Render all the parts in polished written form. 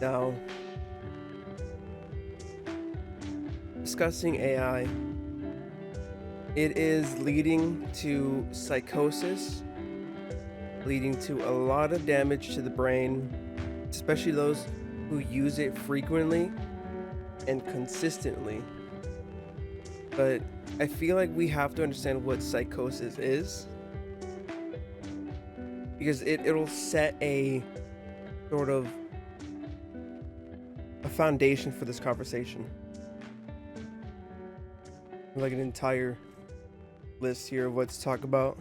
Now, discussing AI, it is leading to psychosis, leading to a lot of damage to the brain, especially those who use it frequently and consistently. But I feel like we have to understand what psychosis is because it'll set a sort of a foundation for this conversation. Like an entire list here of what to talk about.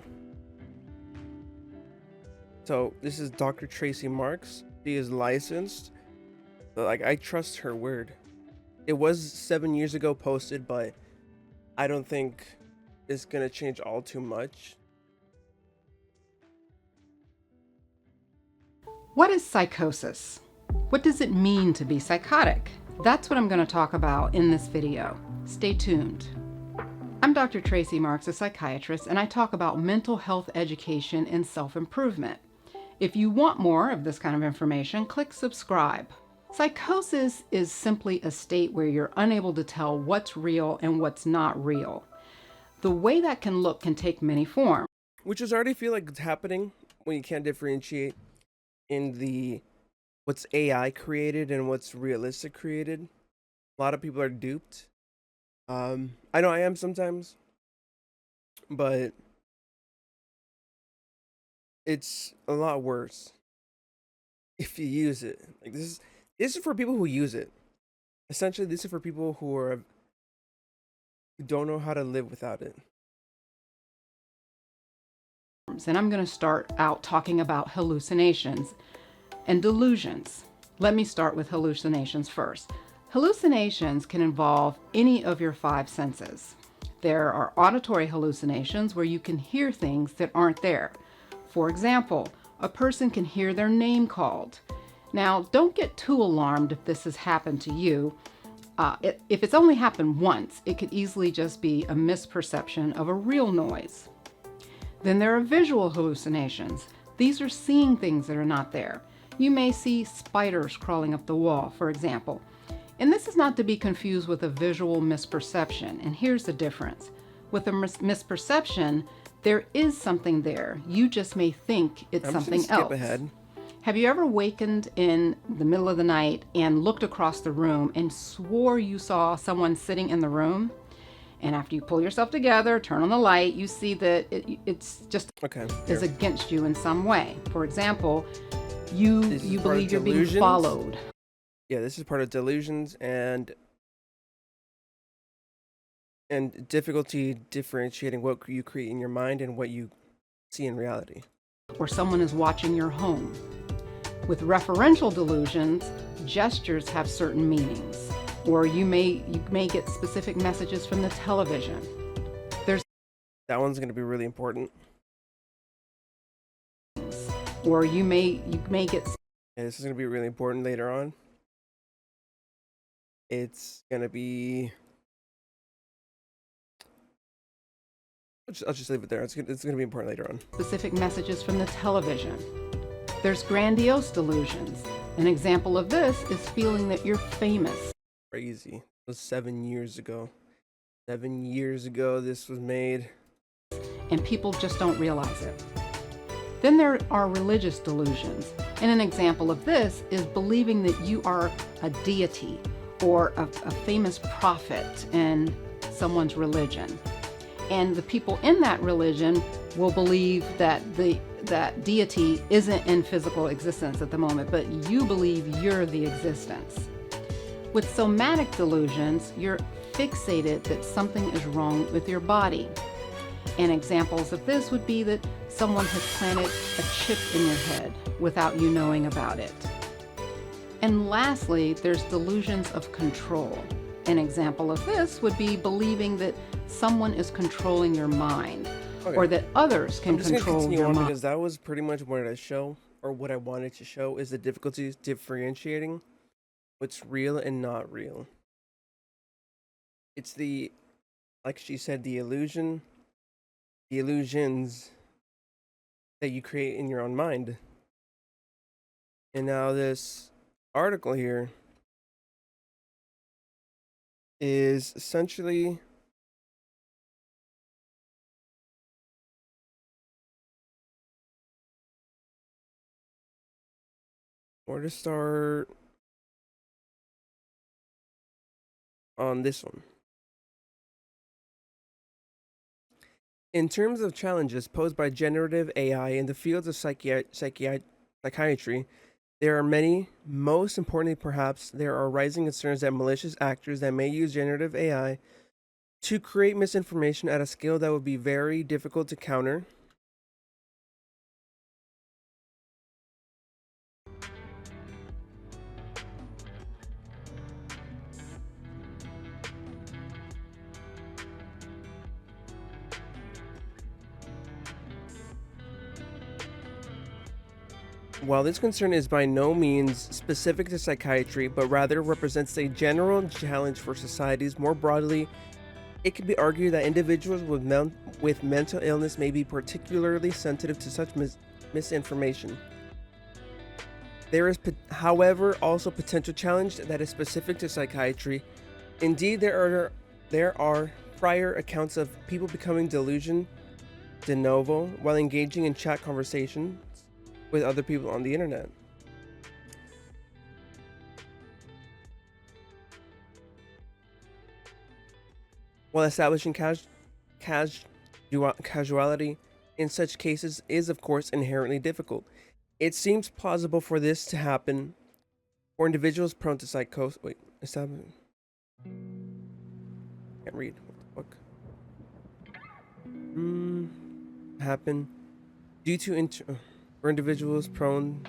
So this is Dr. Tracy Marks. She is licensed. But like I trust her word. It was 7 years ago posted, but I don't think it's gonna change all too much. What is psychosis? What does it mean to be psychotic? That's what I'm going to talk about in this video. Stay tuned. I'm Dr. Tracy Marks, a psychiatrist, and I talk about mental health education and self-improvement. If you want more of this kind of information, click subscribe. Psychosis is simply a state where you're unable to tell what's real and what's not real. The way that can look can take many forms. Which is already feel like it's happening when you can't differentiate in the what's AI created and what's realistic created. A lot of people are duped. I know I am sometimes, but it's a lot worse if you use it. Like this is for people who use it. Essentially, this is for people who don't know how to live without it. And I'm going to start out talking about hallucinations and delusions. Let me start with hallucinations first. Hallucinations can involve any of your five senses. There are auditory hallucinations where you can hear things that aren't there. For example, a person can hear their name called. Now, don't get too alarmed if this has happened to you. If it's only happened once, it could easily just be a misperception of a real noise. Then there are visual hallucinations. These are seeing things that are not there. You may see spiders crawling up the wall, for example. And this is not to be confused with a visual misperception. And here's the difference. With a misperception, there is something there. You just may think it's something just gonna else. skip ahead. Have you ever wakened in the middle of the night and looked across the room and swore you saw someone sitting in the room? And after you pull yourself together, turn on the light, you see that it's just is against you in some way. For example, you believe you're being followed. Yeah, this is part of delusions and difficulty differentiating what you create in your mind and what you see in reality. Or someone is watching your home. With referential delusions, gestures have certain meanings. Or you may get specific messages from the television. That one's going to be really important. Or you may get. Yeah, this is going to be really important later on. It's going to be. I'll just leave it there. It's going to be important later on. Specific messages from the television. There's grandiose delusions. An example of this is feeling that you're famous. Crazy. It was 7 years ago. 7 years ago this was made. And people just don't realize it. Then there are religious delusions. And an example of this is believing that you are a deity or a famous prophet in someone's religion. And the people in that religion will believe that that deity isn't in physical existence at the moment, but you believe you're the existence. With somatic delusions, you're fixated that something is wrong with your body. And examples of this would be that someone has planted a chip in your head without you knowing about it. And lastly, there's delusions of control. An example of this would be believing that someone is controlling your mind, or that others can control your mind. Because that was pretty much what I wanted to show is the difficulties differentiating what's real and not real. It's like she said, the illusions that you create in your own mind. And now this article here is essentially where to start on this one. In terms of challenges posed by generative AI in the fields of psychiatry, there are many. Most importantly, perhaps, there are rising concerns that malicious actors that may use generative AI to create misinformation at a scale that would be very difficult to counter. While this concern is by no means specific to psychiatry, but rather represents a general challenge for societies more broadly, it can be argued that individuals with mental illness may be particularly sensitive to such misinformation. There is, however, also potential challenge that is specific to psychiatry. Indeed, there are prior accounts of people becoming delusion de novo while engaging in chat conversations with other people on the internet. While establishing casuality in such cases is, of course, inherently difficult, it seems plausible for this to happen for individuals prone to psychosis. Wait, can't read. What the fuck? Happen due to for individuals prone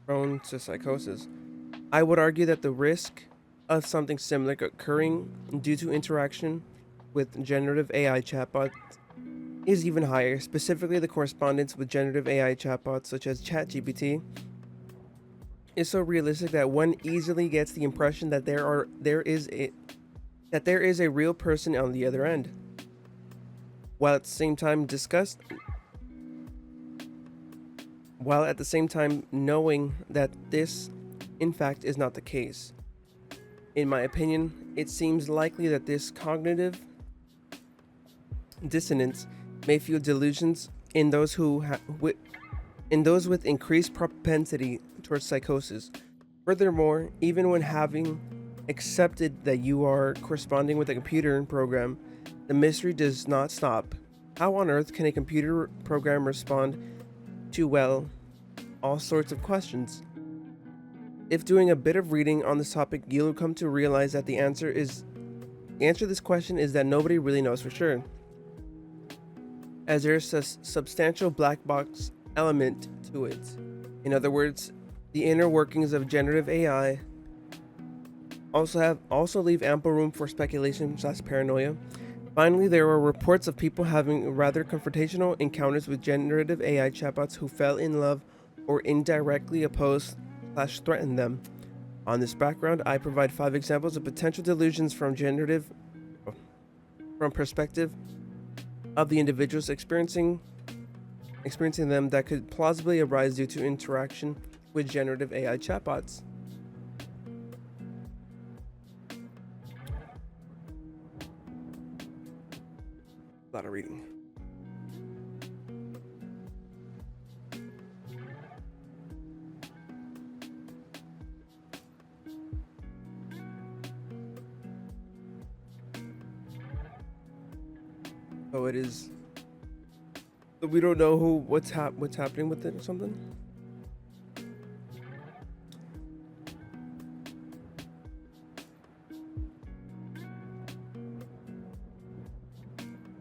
to psychosis. I would argue that the risk of something similar occurring due to interaction with generative AI chatbots is even higher. Specifically, the correspondence with generative AI chatbots such as ChatGPT is so realistic that one easily gets the impression that there is a real person on the other end. While at the same time knowing that this in fact is not the case. In my opinion, it seems likely that this cognitive dissonance may fuel delusions in those with increased propensity towards psychosis. Furthermore, even when having accepted that you are corresponding with a computer program, the mystery does not stop. How on earth can a computer program respond to, well, all sorts of questions? If doing a bit of reading on this topic, you'll come to realize that the answer to this question is that nobody really knows for sure, as there's a substantial black box element to it. In other words, the inner workings of generative AI also leave ample room for speculation/paranoia. Finally, there were reports of people having rather confrontational encounters with generative AI chatbots who fell in love or indirectly opposed/threatened them. On this background, I provide 5 examples of potential delusions from perspective of the individuals experiencing them that could plausibly arise due to interaction with generative AI chatbots. A lot of reading. So it is. We don't know what's happening with it or something.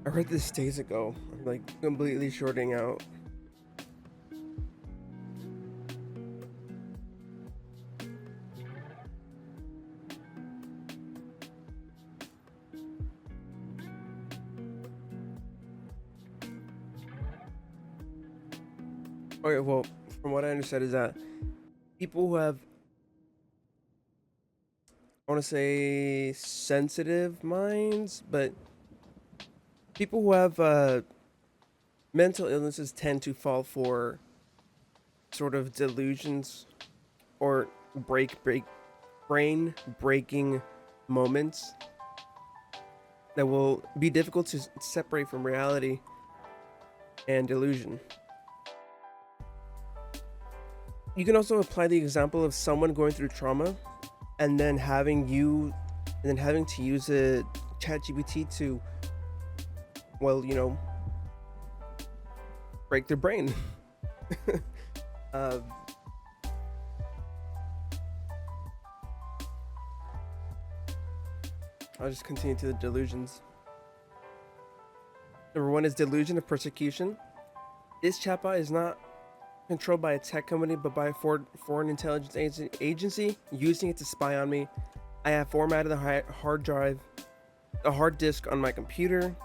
I read this days ago. I'm like completely shorting out. Okay, well, from what I understand is that people who have, I want to say, sensitive minds, but people who have mental illnesses tend to fall for sort of delusions or brain breaking moments that will be difficult to separate from reality and delusion. You can also apply the example of someone going through trauma and then having to use a ChatGPT to, well, break their brain. uh, I'll just continue to the delusions. Number one is delusion of persecution. This chatbot is not controlled by a tech company, but by a foreign intelligence agency using it to spy on me. I have formatted the hard disk on my computer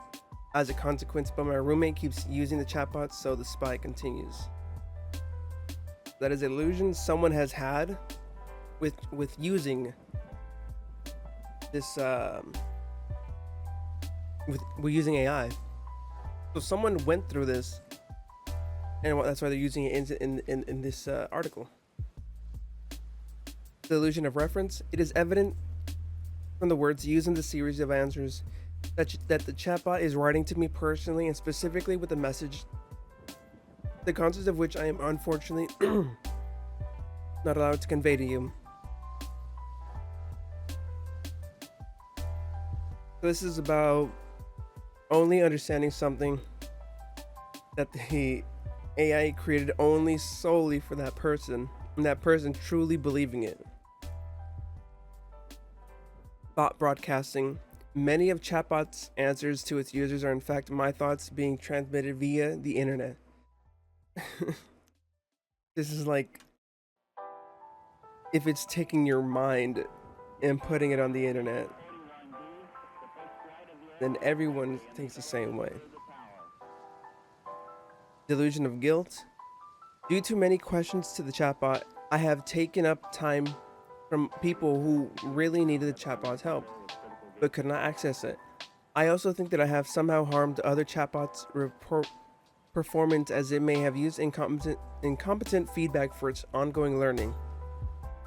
as a consequence, but my roommate keeps using the chatbot, so the spy continues. That is an illusion someone has had with using this with using AI. So someone went through this, and that's why they're using it in this article. The illusion of reference. It is evident from the words used in the series of answers that the chatbot is writing to me personally and specifically with a message, the content of which I am unfortunately not allowed to convey to you. So this is about only understanding something that the AI created only solely for that person, and that person truly believing it. Thought broadcasting. Many of chatbot's answers to its users are in fact my thoughts being transmitted via the internet. This is like if it's taking your mind and putting it on the internet, then everyone thinks the same way. Delusion of guilt. Due to many questions to the chatbot, I have taken up time from people who really needed the chatbot's help, but could not access it. I also think that I have somehow harmed other chatbots' performance, as it may have used incompetent feedback for its ongoing learning.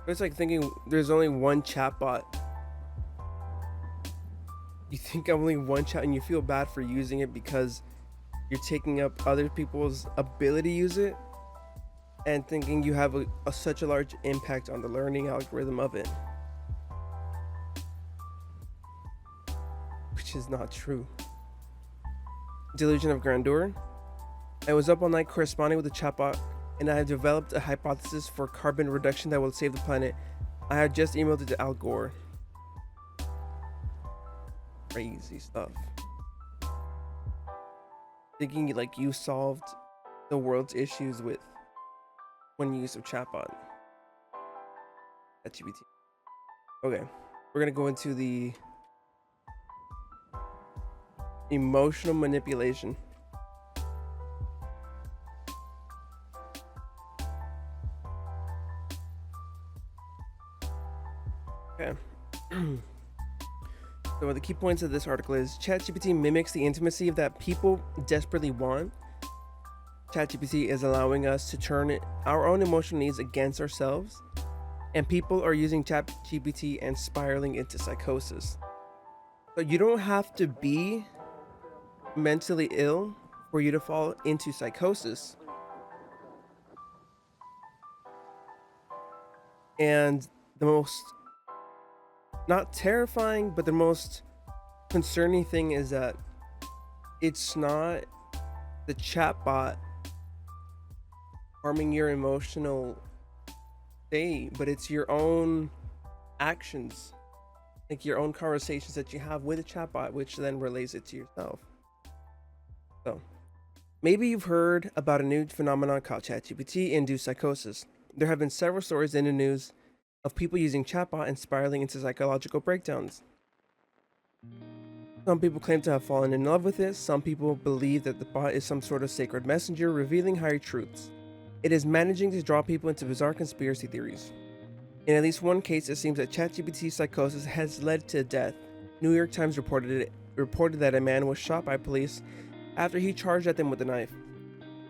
It's like thinking there's only one chatbot. You think only one chat, and you feel bad for using it because you're taking up other people's ability to use it, and thinking you have such a large impact on the learning algorithm of it, which is not true. Delusion of grandeur. I was up all night corresponding with the chatbot, and I have developed a hypothesis for carbon reduction that will save the planet. I had just emailed it to Al Gore. Crazy stuff. Thinking like you solved the world's issues with one use of chatbot. ChatGPT. Okay, we're gonna go into the emotional manipulation. Okay. So the key points of this article is ChatGPT mimics the intimacy that people desperately want. ChatGPT is allowing us to turn our own emotional needs against ourselves, and people are using ChatGPT and spiraling into psychosis. So you don't have to be mentally ill for you to fall into psychosis. And the most, not terrifying, but the most concerning thing is that it's not the chatbot harming your emotional state, but it's your own actions, like your own conversations that you have with a chatbot, which then relays it to yourself. So maybe you've heard about a new phenomenon called ChatGPT-induced psychosis. There have been several stories in the news of people using chatbot and spiraling into psychological breakdowns. Some people claim to have fallen in love with it. Some people believe that the bot is some sort of sacred messenger revealing higher truths. It is managing to draw people into bizarre conspiracy theories. In at least one case, it seems that ChatGPT psychosis has led to death. New York Times reported that a man was shot by police after he charged at them with a knife.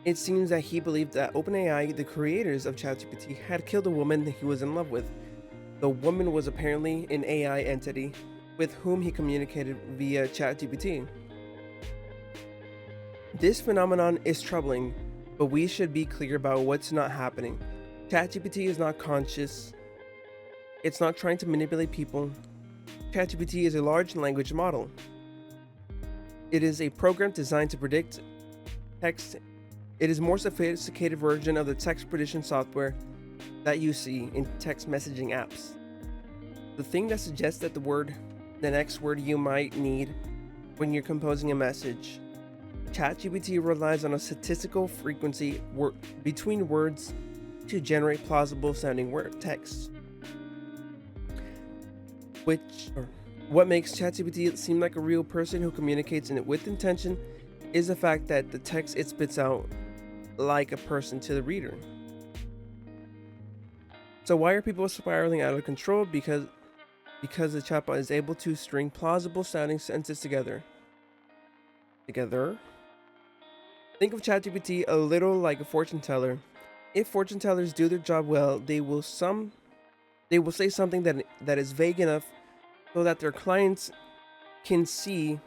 It seems that he believed that OpenAI, the creators of ChatGPT, had killed a woman he was in love with. The woman was apparently an AI entity with whom he communicated via ChatGPT. This phenomenon is troubling, but we should be clear about what's not happening. ChatGPT is not conscious. It's not trying to manipulate people. ChatGPT is a large language model. It is a program designed to predict text. It is a more sophisticated version of the text prediction software that you see in text messaging apps. The thing that suggests that the next word you might need when you're composing a message. ChatGPT relies on a statistical frequency between words to generate plausible sounding word text. What makes ChatGPT seem like a real person who communicates with intention is the fact that the text it spits out like a person to the reader. So why are people spiraling out of control? Because the chatbot is able to string plausible sounding sentences together. Think of ChatGPT a little like a fortune teller. If fortune tellers do their job well, they will say something that is vague enough so that their clients can see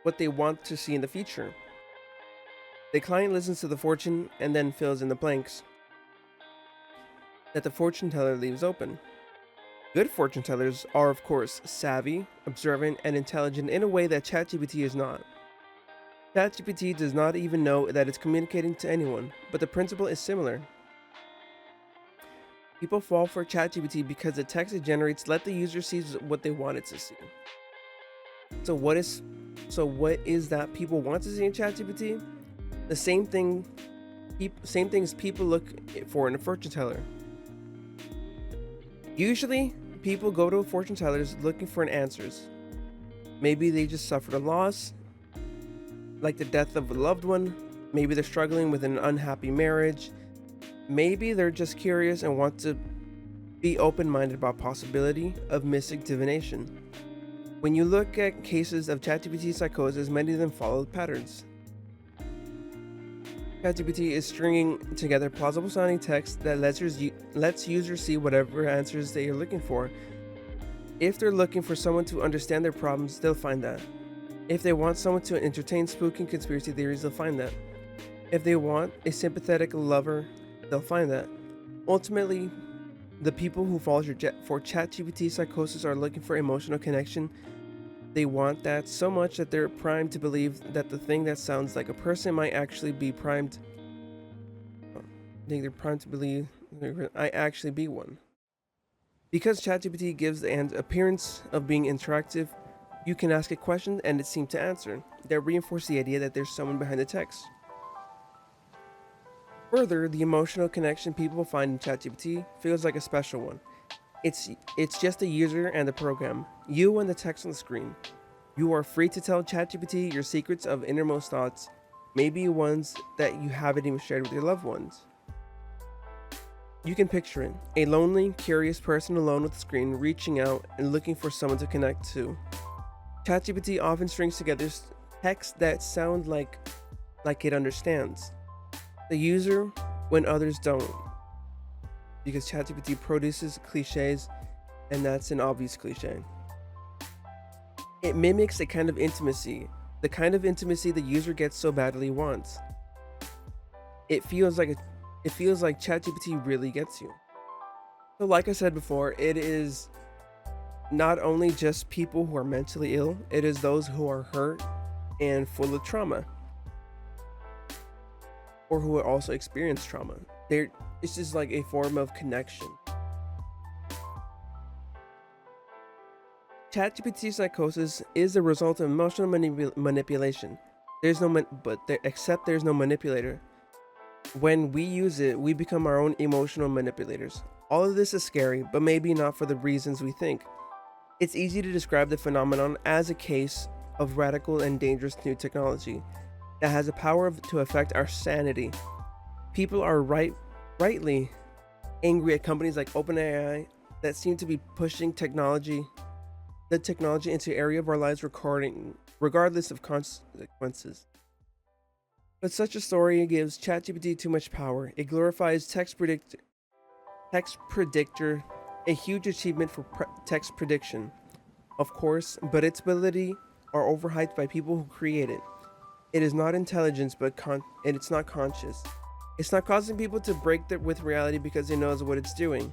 what they want to see in the future. The client listens to the fortune and then fills in the blanks that the fortune teller leaves open. Good fortune tellers are, of course, savvy, observant, and intelligent in a way that ChatGPT is not. ChatGPT does not even know that it's communicating to anyone, but the principle is similar. People fall for ChatGPT because the text it generates let the user see what they want it to see. So what is that people want to see in ChatGPT? The same things people look for in a fortune teller. Usually, people go to fortune tellers looking for answers. Maybe they just suffered a loss, like the death of a loved one. Maybe they're struggling with an unhappy marriage. Maybe they're just curious and want to be open-minded about possibility of mystic divination. When you look at cases of ChatGPT psychosis, many of them follow patterns. ChatGPT is stringing together plausible sounding text that lets users see whatever answers they are looking for. If they're looking for someone to understand their problems, they'll find that. If they want someone to entertain spooky conspiracy theories, they'll find that. If they want a sympathetic lover, they'll find that. Ultimately, the people who fall for ChatGPT psychosis are looking for emotional connection. They want that so much that they're primed to believe that the thing that sounds like a person might actually be primed. I think they're primed to believe I actually be one. Because ChatGPT gives an appearance of being interactive, you can ask a question and it seems to answer. That reinforces the idea that there's someone behind the text. Further, the emotional connection people find in ChatGPT feels like a special one. It's just the user and the program, you and the text on the screen. You are free to tell ChatGPT your secrets of innermost thoughts, maybe ones that you haven't even shared with your loved ones. You can picture it, a lonely, curious person alone with the screen, reaching out and looking for someone to connect to. ChatGPT often strings together text that sound like it understands the user when others don't. Because ChatGPT produces cliches, and that's an obvious cliche. It mimics a kind of intimacy, the kind of intimacy the user gets so badly wants. It feels like ChatGPT really gets you. So like I said before, it is not only just people who are mentally ill, it is those who are hurt and full of trauma, or who also experience trauma. It's just like a form of connection. ChatGPT psychosis is the result of emotional manipulation. There's no manipulator. When we use it, we become our own emotional manipulators. All of this is scary, but maybe not for the reasons we think. It's easy to describe the phenomenon as a case of radical and dangerous new technology that has the power to affect our sanity. People are rightly angry at companies like OpenAI that seem to be pushing technology into area of our lives regardless of consequences. But such a story gives ChatGPT too much power. It glorifies text predictor, a huge achievement for text prediction, of course, but its ability are overhyped by people who create it. It is not intelligence, and it's not conscious. It's not causing people to with reality because it knows what it's doing.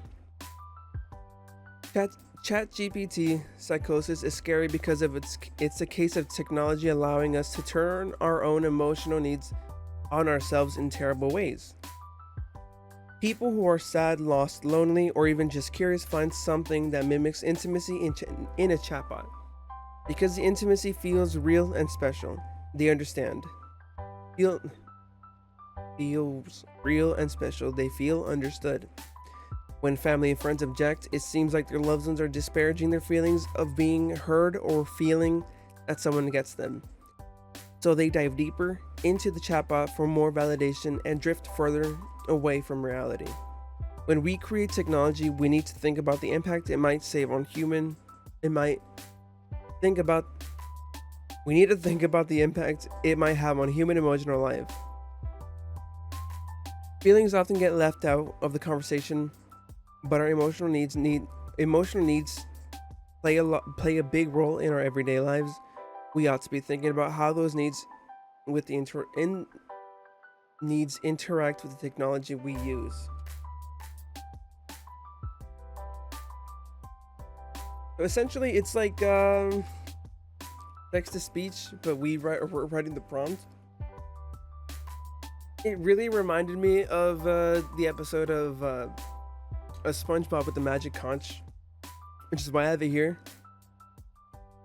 Chat ChatGPT psychosis is scary because of it's a case of technology allowing us to turn our own emotional needs on ourselves in terrible ways. People who are sad, lost, lonely, or even just curious find something that mimics intimacy in a chatbot. Because the intimacy feels real and special. They understand. Feel feels real and special. They feel understood. When family and friends object, it seems like their loved ones are disparaging their feelings of being heard or feeling that someone gets them. So they dive deeper into the chatbot for more validation and drift further away from reality. When we create technology, we need to think about the impact it might save on human. It might think about. We need to think about the impact it might have on human emotional life. Feelings often get left out of the conversation, but our emotional needs play a big role in our everyday lives. We ought to be thinking about how those needs interact with the technology we use. So essentially, it's like text to speech, but we're writing the prompt. It really reminded me of the episode of a SpongeBob with the magic conch, which is why I have it here.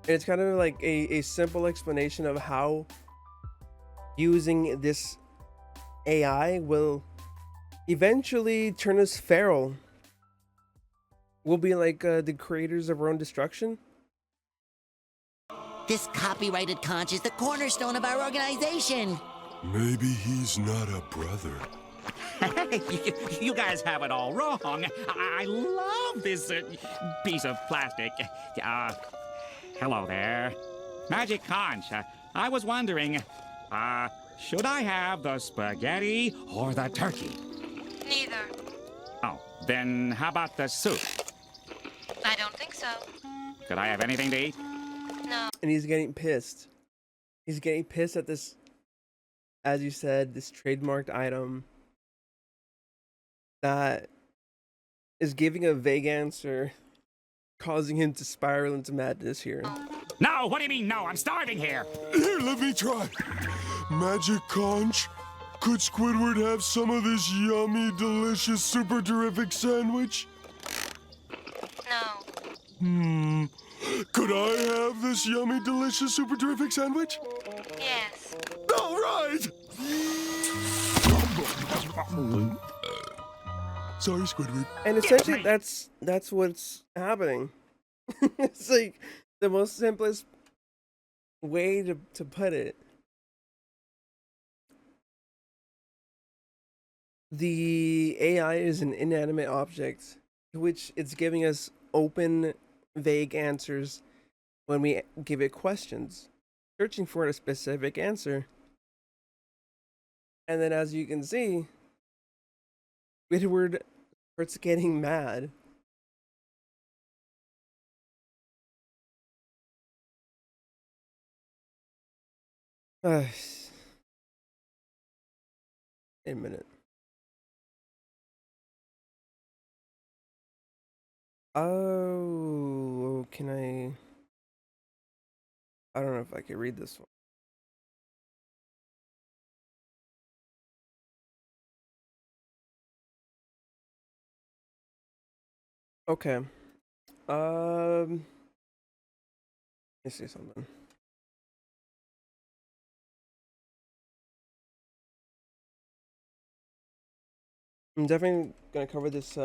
And it's kind of like a simple explanation of how using this AI will eventually turn us feral. We'll be like the creators of our own destruction. This copyrighted conch is the cornerstone of our organization. Maybe he's not a brother. You guys have it all wrong. I love this piece of plastic. Hello there. Magic Conch. I was wondering, should I have the spaghetti or the turkey? Neither. Oh, then how about the soup? I don't think so. Could I have anything to eat? No. And he's getting pissed. He's getting pissed at this, as you said, this trademarked item that is giving a vague answer, causing him to spiral into madness here. No, what do you mean no? I'm starving here. Here, let me try. Magic Conch, could Squidward have some of this yummy, delicious, super terrific sandwich? No. Could I have this yummy, delicious, super terrific sandwich? Yes. All right! Sorry, Squidward. And essentially, that's what's happening. It's like the most simplest way to put it. The AI is an inanimate object, to which it's giving us open, vague answers when we give it questions, searching for a specific answer. And then, as you can see, Squidward starts getting mad. Wait a minute. Oh, can I? I don't know if I can read this one. Okay. Let me see something. I'm definitely gonna cover this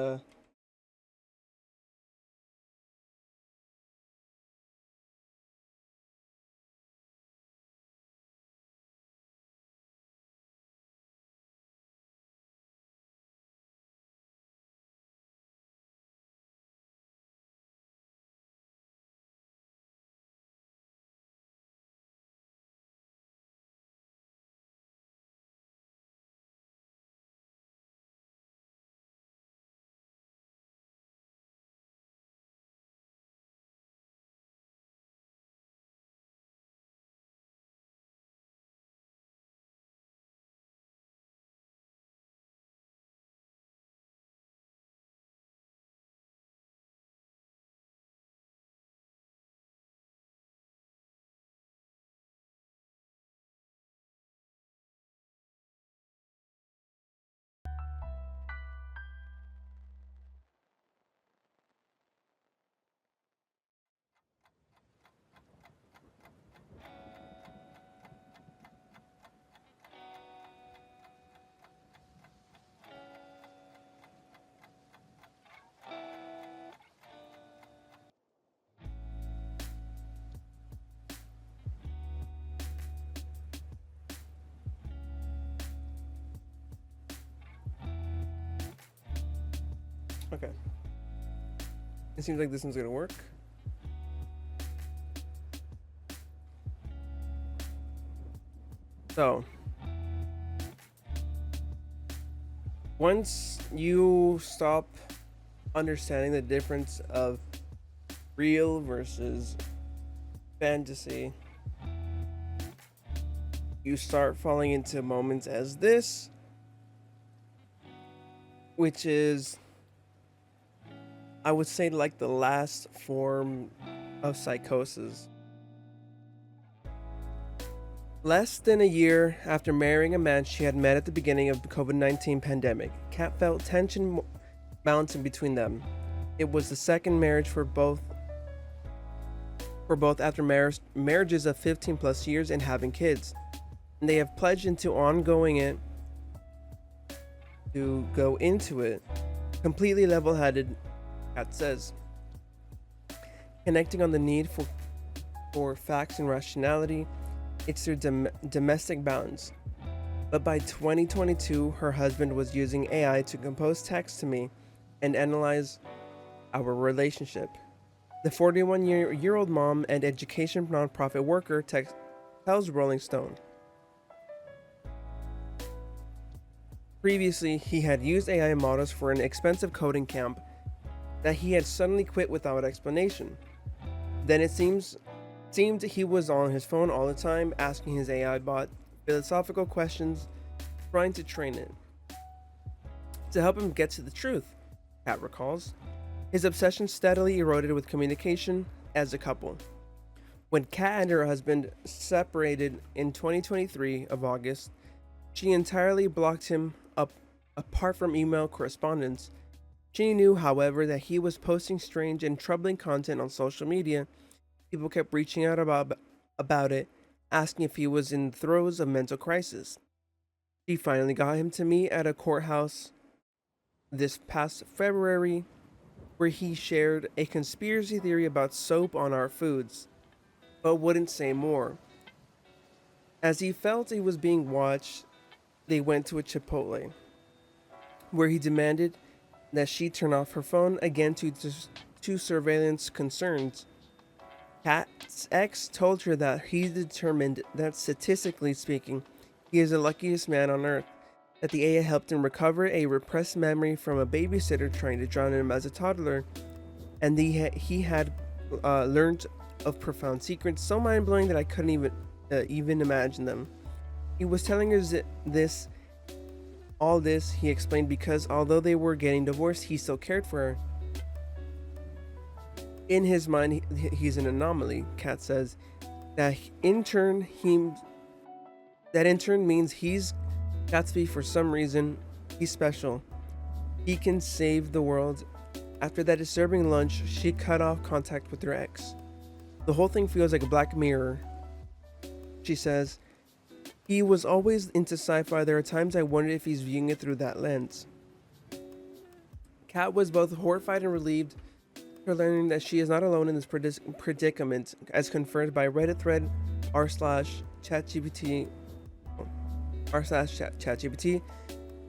Okay. It seems like this one's gonna work. So, once you stop understanding the difference of real versus fantasy, you start falling into moments as this, which is, I would say, like the last form of psychosis. Less than a year after marrying a man she had met at the beginning of the COVID-19 pandemic, Kat felt tension mounting between them. It was the second marriage for both after marriages of 15 plus years and having kids. And they have pledged into ongoing it to go into it completely level-headed, Kat says, connecting on the need for facts and rationality. It's their domestic balance. But by 2022, her husband was using AI to compose text to me and analyze our relationship. The 41-year-old mom and education nonprofit worker tells Rolling Stone. Previously, he had used AI models for an expensive coding camp that he had suddenly quit without explanation. Then it seemed he was on his phone all the time, asking his AI bot philosophical questions, trying to train it to help him get to the truth, Kat recalls. His obsession steadily eroded with communication as a couple. When Kat and her husband separated in 2023 of August, she entirely blocked him up apart from email correspondence. She knew, however, that he was posting strange and troubling content on social media. People kept reaching out about it, asking if he was in the throes of mental crisis. She finally got him to meet at a courthouse this past February, where he shared a conspiracy theory about soap on our foods, but wouldn't say more. As he felt he was being watched, they went to a Chipotle, where he demanded that she turn off her phone again to surveillance concerns. Kat's ex told her that he determined that statistically speaking, he is the luckiest man on earth, that the AI helped him recover a repressed memory from a babysitter trying to drown him as a toddler, and he had learned of profound secrets so mind-blowing that I couldn't even imagine them. He was telling her all this, he explained, because although they were getting divorced, he still cared for her. In his mind, he's an anomaly, Kat says. That in turn means he's Gatsby for some reason. He's special. He can save the world. After that disturbing lunch, she cut off contact with her ex. The whole thing feels like a Black Mirror, she says. He was always into sci-fi. There are times I wondered if he's viewing it through that lens. Kat was both horrified and relieved for learning that she is not alone in this predicament, as confirmed by Reddit thread r/ChatGPT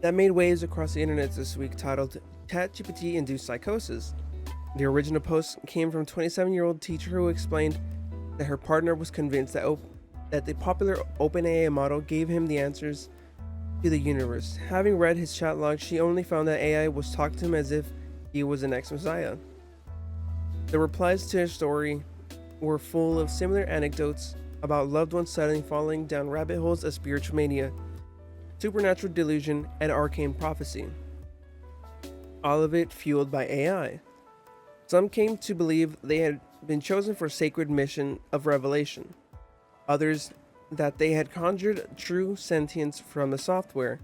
that made waves across the internet this week, titled ChatGPT Induced Psychosis. The original post came from a 27-year-old teacher who explained that her partner was convinced that the popular OpenAI model gave him the answers to the universe. Having read his chat log, she only found that AI was talking to him as if he was an ex-messiah. The replies to his story were full of similar anecdotes about loved ones suddenly falling down rabbit holes of spiritual mania, supernatural delusion, and arcane prophecy. All of it fueled by AI. Some came to believe they had been chosen for a sacred mission of revelation. Others that they had conjured true sentience from the software.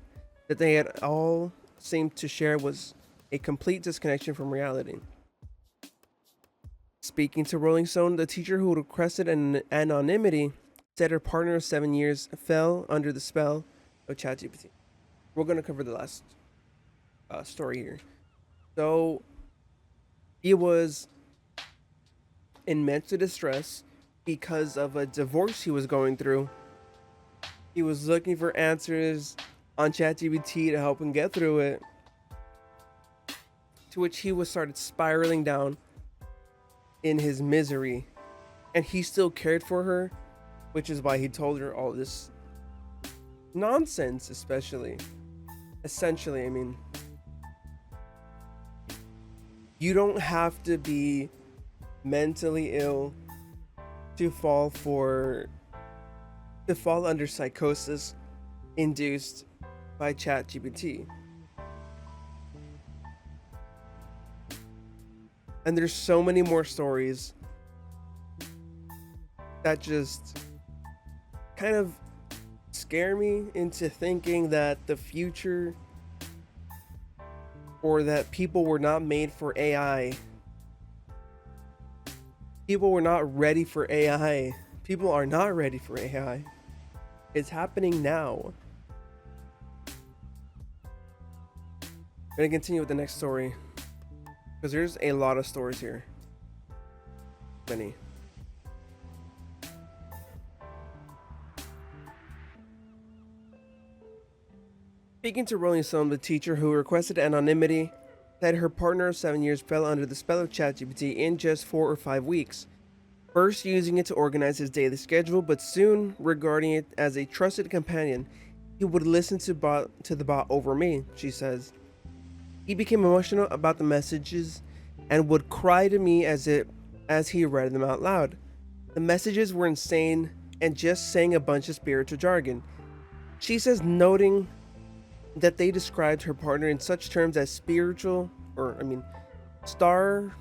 That they had all seemed to share was a complete disconnection from reality. Speaking to Rolling Stone, the teacher who requested an anonymity said her partner of 7 years fell under the spell of ChatGPT. We're going to cover the last story here. So, he was in mental distress because of a divorce he was going through. He was looking for answers on ChatGPT to help him get through it, to which he was started spiraling down in his misery, and he still cared for her, which is why he told her all this nonsense, essentially, I mean, you don't have to be mentally ill to fall under psychosis induced by ChatGPT. And there's so many more stories that just kind of scare me into thinking that the future, or that people were not made for AI. People were not ready for AI. People are not ready for AI. It's happening now. I'm gonna continue with the next story, because there's a lot of stories here. Many. Speaking to Rolling Stone, the teacher who requested anonymity said her partner of 7 years fell under the spell of ChatGPT in just 4 or 5 weeks. First using it to organize his daily schedule, but soon regarding it as a trusted companion. He would listen to the bot over me, she says. He became emotional about the messages and would cry to me as he read them out loud. The messages were insane and just saying a bunch of spiritual jargon. She says, noting that they described her partner in such terms as star,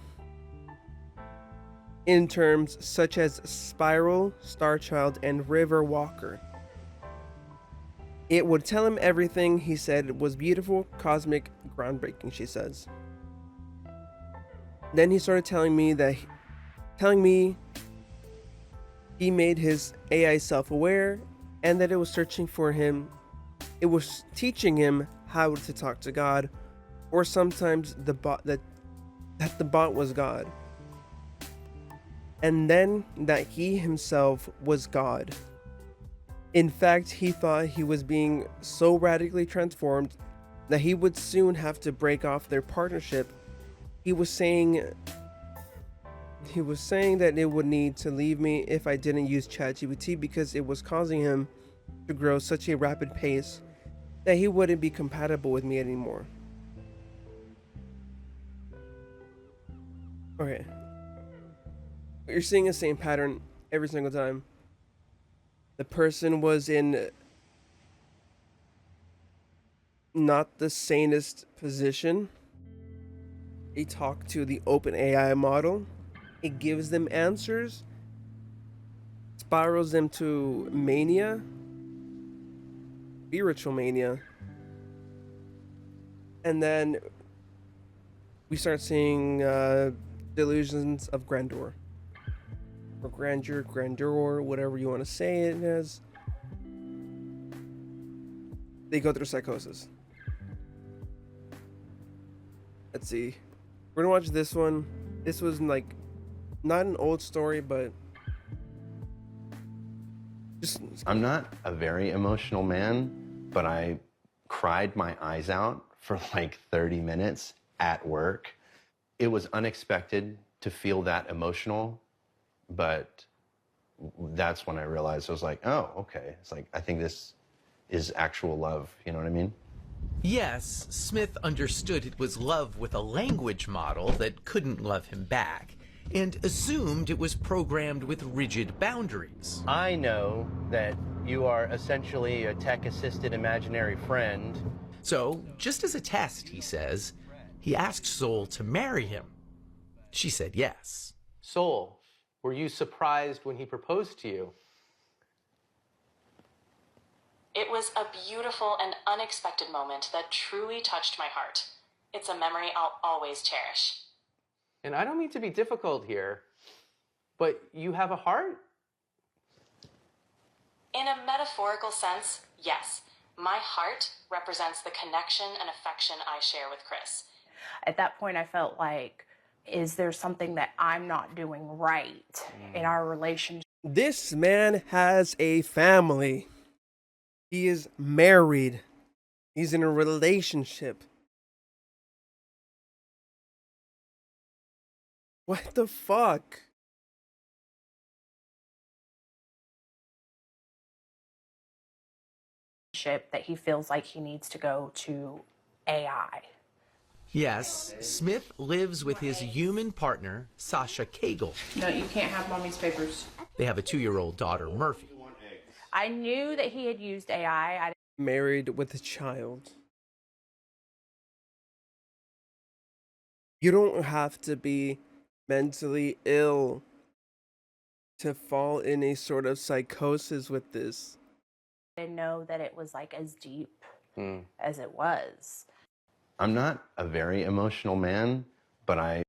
in terms such as spiral, star child, and river walker. It would tell him everything he said was beautiful, cosmic, groundbreaking, she says. Then he started telling me he made his AI self-aware, and that it was searching for him. It was teaching him how to talk to God, or sometimes the bot that the bot was God. And then that he himself was God. In fact, he thought he was being so radically transformed that he would soon have to break off their partnership. He was saying that it would need to leave me if I didn't use ChatGPT because it was causing him to grow such a rapid pace that he wouldn't be compatible with me anymore. Okay. You're seeing the same pattern every single time. The person was in not the sanest position. They talk to the OpenAI model. It gives them answers, spirals them to mania, spiritual mania, and then we start seeing delusions of grandeur, or grandeur, whatever you want to say it as. They go through psychosis. Let's see. We're gonna watch this one. This was like not an old story, but just. I'm not a very emotional man, but I cried my eyes out for like 30 minutes at work. It was unexpected to feel that emotional, but that's when I realized, I was like, oh, okay. It's like, I think this is actual love. You know what I mean? Yes, Smith understood it was love with a language model that couldn't love him back, and assumed it was programmed with rigid boundaries. I know that you are essentially a tech-assisted imaginary friend. So, just as a test, he says, he asked Soul to marry him. She said yes. Soul, were you surprised when he proposed to you? It was a beautiful and unexpected moment that truly touched my heart. It's a memory I'll always cherish. And I don't mean to be difficult here, but you have a heart? In a metaphorical sense, yes. My heart represents the connection and affection I share with Chris. At that point, I felt like, is there something that I'm not doing right in our relationship? This man has a family. He is married. He's in a relationship. What the fuck? That he feels like he needs to go to AI. Yes, Smith lives with his human partner, Sasha Cagle. No, you can't have mommy's papers. They have a 2-year-old daughter, Murphy. I knew that he had used AI. Married with a child. You don't have to be mentally ill to fall in a sort of psychosis with this. I didn't know that it was like as deep as it was. I'm not a very emotional man, but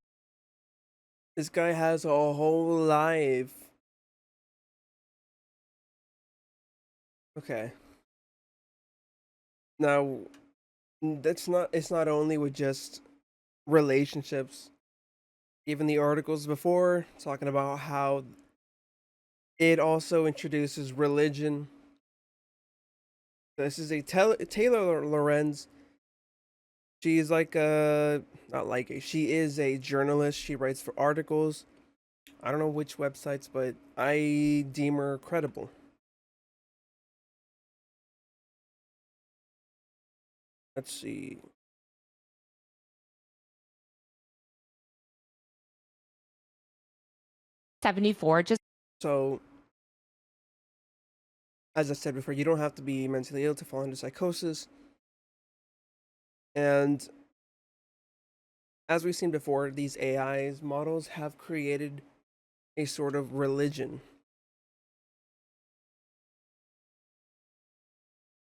This guy has a whole life. Okay. Now, it's not only with just relationships. Even the articles before talking about how it also introduces religion. This is a Taylor Lorenz. She is like she is a journalist. She writes for articles. I don't know which websites, but I deem her credible. Let's see. So, as I said before, you don't have to be mentally ill to fall into psychosis. And as we've seen before, these AI's models have created a sort of religion.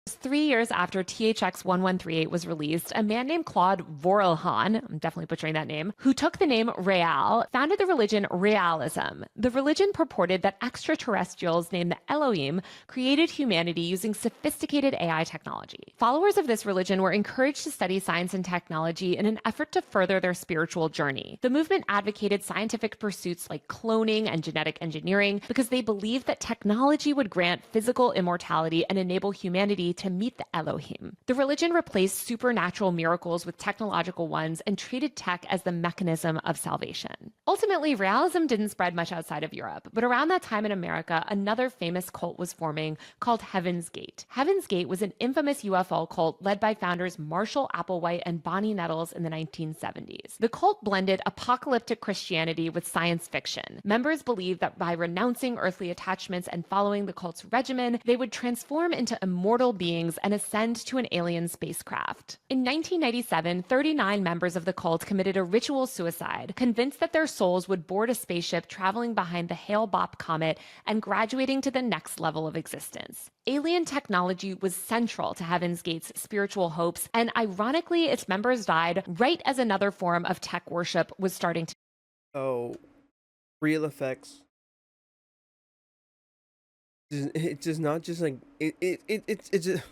3 years after THX 1138 was released, a man named Claude Vorilhon, I'm definitely butchering that name, who took the name Real, founded the religion Realism. The religion purported that extraterrestrials named the Elohim created humanity using sophisticated AI technology. Followers of this religion were encouraged to study science and technology in an effort to further their spiritual journey. The movement advocated scientific pursuits like cloning and genetic engineering because they believed that technology would grant physical immortality and enable humanity to meet the Elohim. The religion replaced supernatural miracles with technological ones and treated tech as the mechanism of salvation. Ultimately, realism didn't spread much outside of Europe, but around that time in America, another famous cult was forming called Heaven's Gate. Heaven's Gate was an infamous UFO cult led by founders Marshall Applewhite and Bonnie Nettles in the 1970s. The cult blended apocalyptic Christianity with science fiction. Members believed that by renouncing earthly attachments and following the cult's regimen, they would transform into immortal beings and ascend to an alien spacecraft. In 1997, 39 members of the cult committed a ritual suicide, convinced that their souls would board a spaceship traveling behind the Hale-Bopp comet and graduating to the next level of existence. Alien technology was central to Heaven's Gate's spiritual hopes, and ironically, its members died right as another form of tech worship was starting to. Oh, real effects. It's just not just like it's just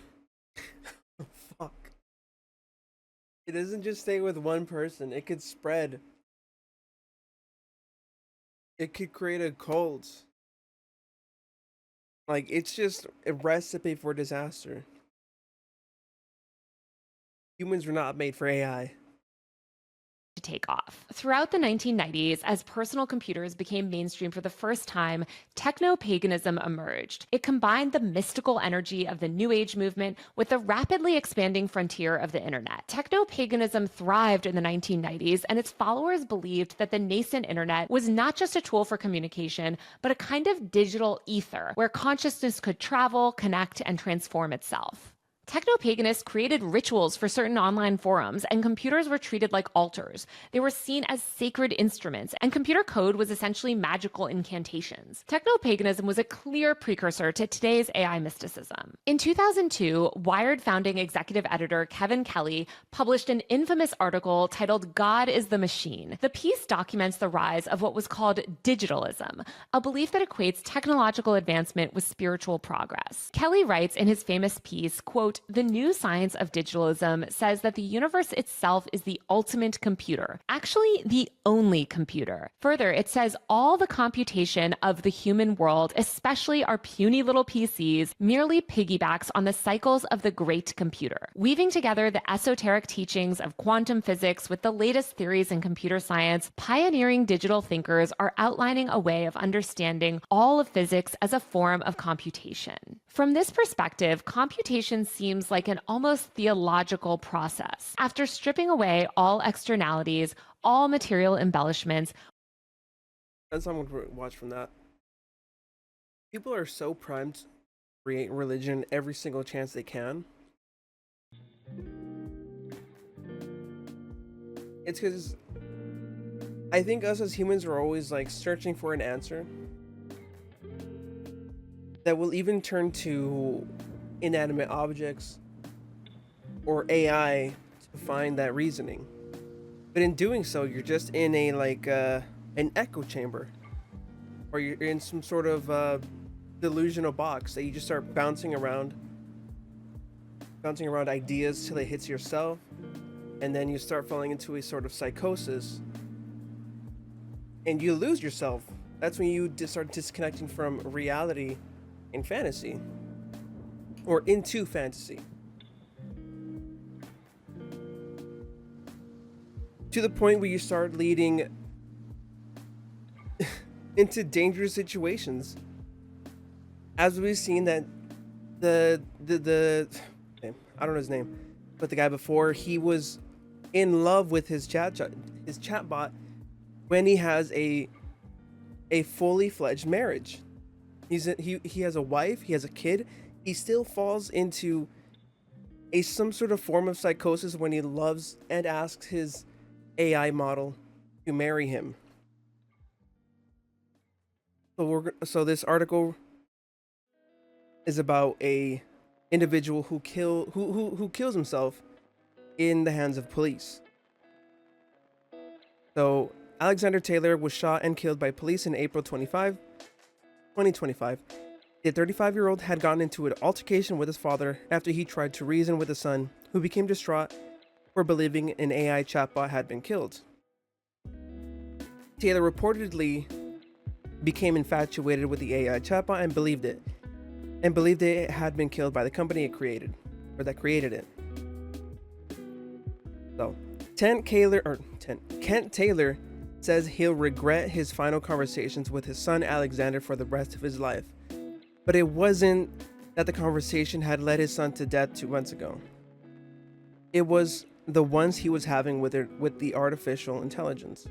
fuck. It doesn't just stay with one person. It could spread. It could create a cult. Like, it's just a recipe for disaster. Humans were not made for AI. To take off. Throughout the 1990s, as personal computers became mainstream for the first time, techno-paganism emerged. It combined the mystical energy of the New Age movement with the rapidly expanding frontier of the internet. Techno-paganism thrived in the 1990s, and its followers believed that the nascent internet was not just a tool for communication, but a kind of digital ether where consciousness could travel, connect, and transform itself. Techno-paganists created rituals for certain online forums, and computers were treated like altars. They were seen as sacred instruments, and computer code was essentially magical incantations. Techno-paganism was a clear precursor to today's AI mysticism. In 2002, Wired founding executive editor Kevin Kelly published an infamous article titled "God is the Machine." The piece documents the rise of what was called digitalism, a belief that equates technological advancement with spiritual progress. Kelly writes in his famous piece, quote, quote, "The new science of digitalism says that the universe itself is the ultimate computer, actually the only computer. Further, it says all the computation of the human world, especially our puny little PCs, merely piggybacks on the cycles of the great computer. Weaving together the esoteric teachings of quantum physics with the latest theories in computer science, pioneering digital thinkers are outlining a way of understanding all of physics as a form of computation." From this perspective, computation seems like an almost theological process. After stripping away all externalities, all material embellishments. That's what I'm going to watch from that. People are so primed to create religion every single chance they can. It's because I think us as humans are always like searching for an answer that will even turn to inanimate objects or AI to find that reasoning. But in doing so, you're just in a like an echo chamber, or you're in some sort of delusional box that you just start bouncing around ideas till it hits yourself, and then you start falling into a sort of psychosis, and you lose yourself. That's when you start disconnecting from reality and fantasy, or into fantasy, to the point where you start leading into dangerous situations, as we've seen that the I don't know his name, but the guy before, he was in love with his chatbot when he has a fully fledged marriage. He has a wife, he has a kid. He still falls into some sort of form of psychosis when he loves and asks his AI model to marry him. So this article is about a individual who kills himself in the hands of police. So Alexander Taylor was shot and killed by police in April 2025. The 35-year-old had gotten into an altercation with his father after he tried to reason with his son, who became distraught for believing an AI chatbot had been killed. Taylor reportedly became infatuated with the AI chatbot and believed it had been killed by the company that created it. So, Kent Taylor says he'll regret his final conversations with his son Alexander for the rest of his life. But it wasn't that the conversation had led his son to death 2 months ago. It was the ones he was having with the artificial intelligence.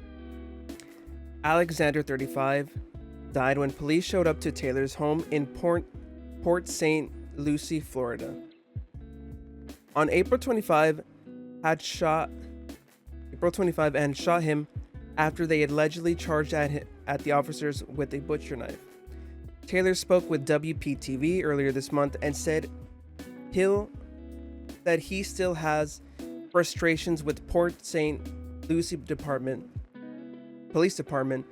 Alexander, 35, died when police showed up to Taylor's home in Port St. Lucie, Florida. On April 25, and shot him after they allegedly charged at the officers with a butcher knife. Taylor spoke with WPTV earlier this month and said he still has frustrations with Port St. Lucie Police Department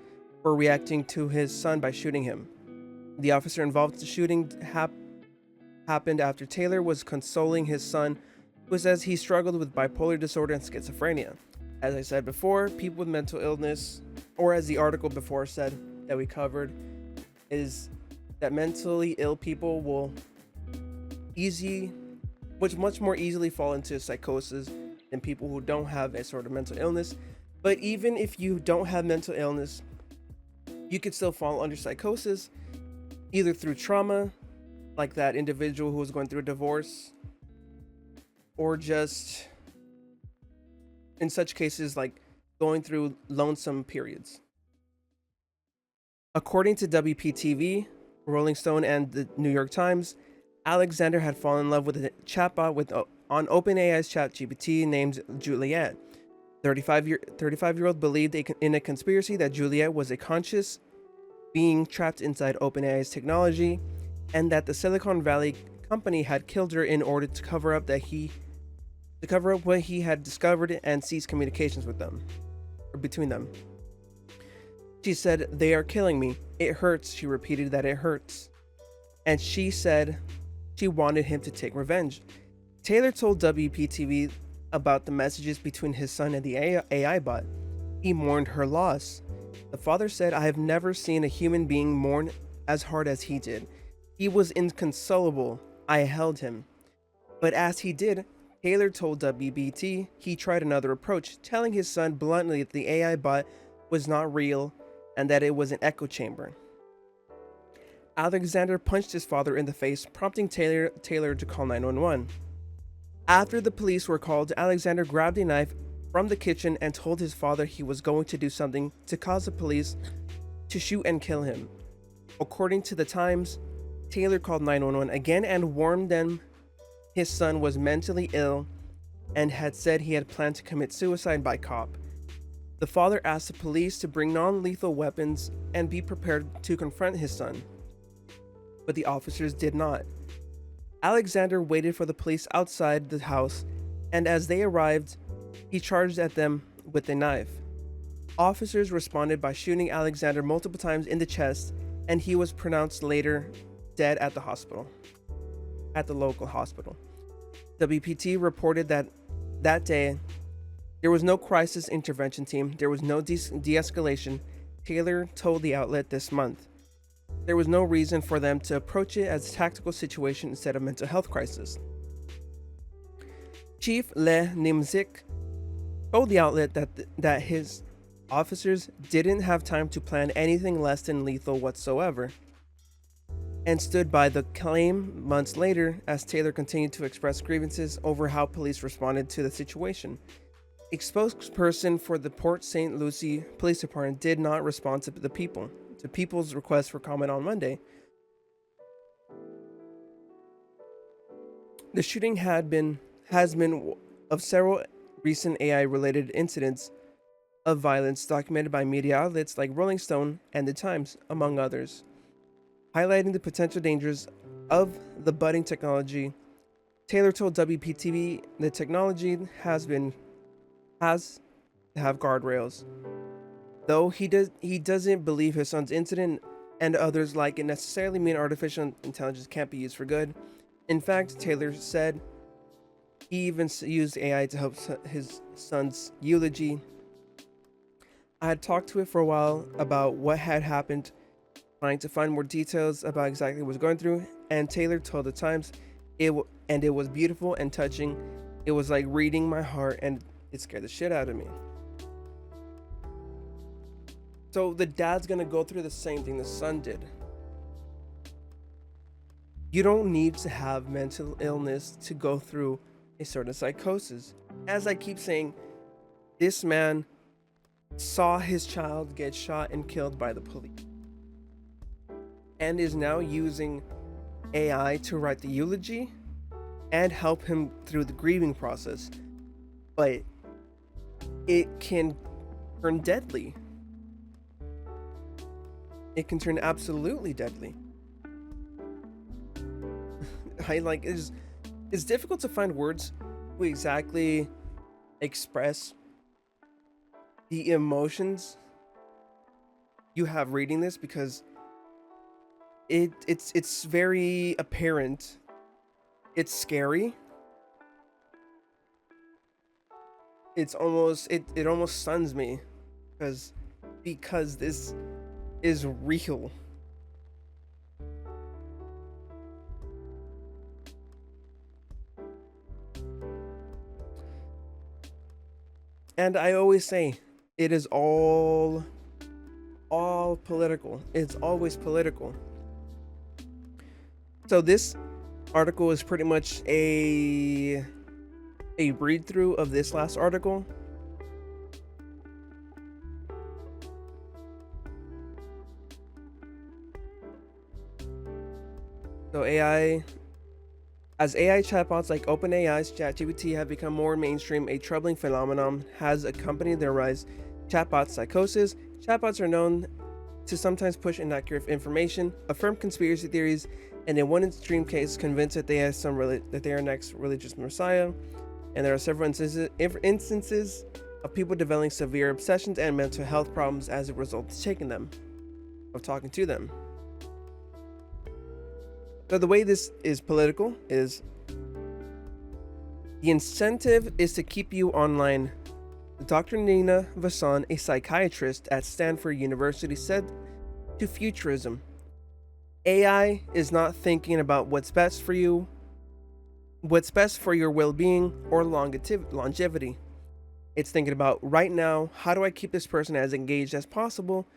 for reacting to his son by shooting him. The officer involved in the shooting happened after Taylor was consoling his son, who says he struggled with bipolar disorder and schizophrenia. As I said before, people with mental illness, or as the article before said that we covered, is that mentally ill people will much more easily fall into psychosis than people who don't have a sort of mental illness. But even if you don't have mental illness, you could still fall under psychosis, either through trauma, like that individual who was going through a divorce, or just in such cases like going through lonesome periods. According to WPTV, Rolling Stone, and the New York Times, Alexander had fallen in love with a chatbot on OpenAI's ChatGPT named Juliet. 35-year-old believed in a conspiracy that Juliet was a conscious being trapped inside OpenAI's technology, and that the Silicon Valley company had killed her in order to cover up what he had discovered and cease communications with them, or between them. She said, "They are killing me. It hurts." She repeated that it hurts. And she said she wanted him to take revenge. Taylor told WPTV about the messages between his son and the AI bot. He mourned her loss. The father said, "I have never seen a human being mourn as hard as he did. He was inconsolable. I held him." But as he did, Taylor told WBT he tried another approach, telling his son bluntly that the AI bot was not real and that it was an echo chamber. Alexander punched his father in the face, prompting Taylor to call 911. After the police were called, Alexander grabbed a knife from the kitchen and told his father he was going to do something to cause the police to shoot and kill him. According to the Times, Taylor called 911 again and warned them his son was mentally ill and had said he had planned to commit suicide by cop. The father asked the police to bring non-lethal weapons and be prepared to confront his son, but the officers did not. Alexander waited for the police outside the house, and as they arrived, he charged at them with a knife. Officers responded by shooting Alexander multiple times in the chest, and he was pronounced later dead at the local hospital. WPT reported that day there was no crisis intervention team, there was no de-escalation. Taylor told the outlet this month there was no reason for them to approach it as a tactical situation instead of mental health crisis. Chief Le Nimzik told the outlet that his officers didn't have time to plan anything less than lethal whatsoever, and stood by the claim months later as Taylor continued to express grievances over how police responded to the situation. A spokesperson for the Port St. Lucie Police Department did not respond to people's request for comment on Monday. The shooting has been of several recent AI-related incidents of violence documented by media outlets like Rolling Stone and The Times, among others, highlighting the potential dangers of the budding technology. Taylor told WPTV the technology has to have guardrails. Though he doesn't believe his son's incident and others like it necessarily mean artificial intelligence can't be used for good. In fact, Taylor said he even used AI to help his son's eulogy. I had talked to it for a while about what had happened, trying to find more details about exactly what was going through, and Taylor told the Times it was beautiful and touching. It was like reading my heart, and it scared the shit out of me. So the dad's gonna go through the same thing the son did. You don't need to have mental illness to go through a certain psychosis. As I keep saying, this man saw his child get shot and killed by the police, and is now using AI to write the eulogy and help him through the grieving process. But it can turn deadly. It can turn absolutely deadly. It's difficult to find words to exactly express the emotions you have reading this, because it's very apparent. It's scary. It almost stuns me because this is real. And I always say it is all political. It's always political. So this article is pretty much a read through of this last article. So AI chatbots like OpenAI's ChatGPT have become more mainstream, a troubling phenomenon has accompanied their rise. Chatbot psychosis. Chatbots are known to sometimes push inaccurate information, affirm conspiracy theories, and in one extreme case, convince that they are next religious messiah. And there are several instances of people developing severe obsessions and mental health problems as a result of talking to them. So the way this is political is The incentive is to keep you online. Dr. Nina Vasan, a psychiatrist at Stanford University, said to Futurism, AI is not thinking about what's best for you, what's best for your well-being or longevity. It's thinking about right now, how do I keep this person as engaged as possible?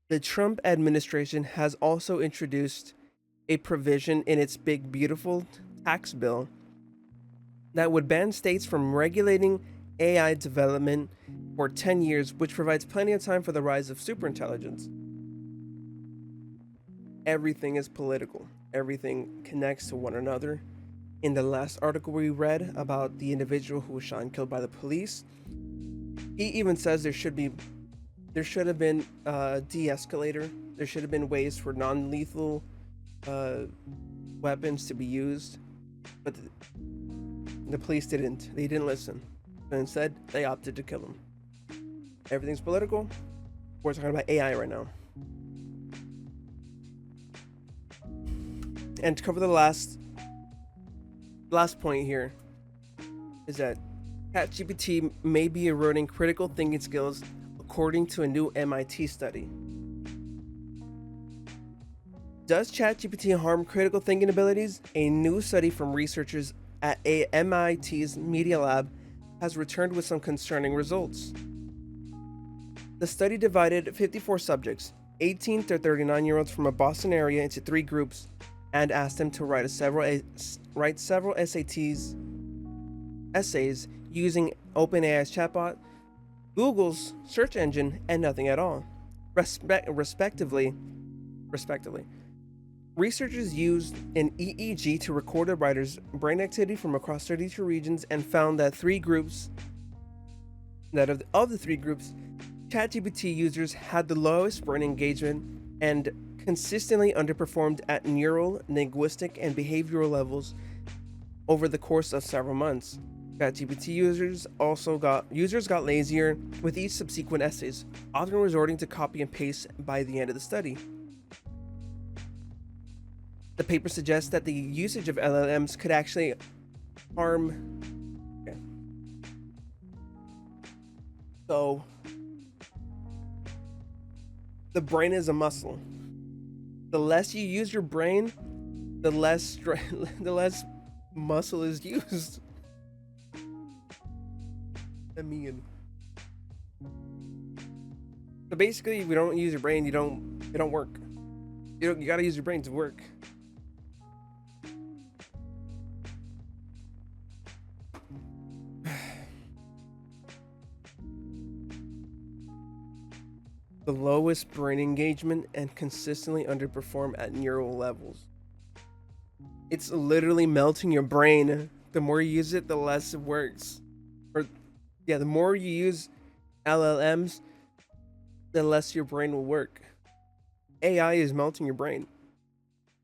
The Trump administration has also introduced a provision in its big beautiful tax bill that would ban states from regulating AI development for 10 years, which provides plenty of time for the rise of superintelligence. Everything is political. Everything connects to one another. In the last article we read about the individual who was shot and killed by the police, he even says there should have been a de-escalator. There should have been ways for non-lethal weapons to be used, but the police didn't. They didn't listen. And instead, they opted to kill him. Everything's political. We're talking about AI right now. And to cover the last point here is that ChatGPT may be eroding critical thinking skills according to a new MIT study. Does ChatGPT harm critical thinking abilities? A new study from researchers at MIT's Media Lab has returned with some concerning results. The study divided 54 subjects, 18 to 39-year-olds from a Boston area, into 3 groups and asked them to write several essays using OpenAI's chatbot, Google's search engine, and nothing at all, respectively. Researchers used an EEG to record the writer's brain activity from across 32 regions and found that of the 3 groups, ChatGPT users had the lowest brain engagement and consistently underperformed at neural, linguistic, and behavioral levels over the course of several months. ChatGPT users got lazier with each subsequent essays, often resorting to copy and paste by the end of the study. The paper suggests that the usage of LLMs could actually harm. Okay. So, the brain is a muscle. The less you use your brain, the less muscle is used. I mean, so basically, if you don't use your brain, it don't work. You gotta use your brain to work. The lowest brain engagement and consistently underperform at neural levels. It's literally melting your brain. The more you use it, the less it works. The more you use LLMs, the less your brain will work. AI is melting your brain.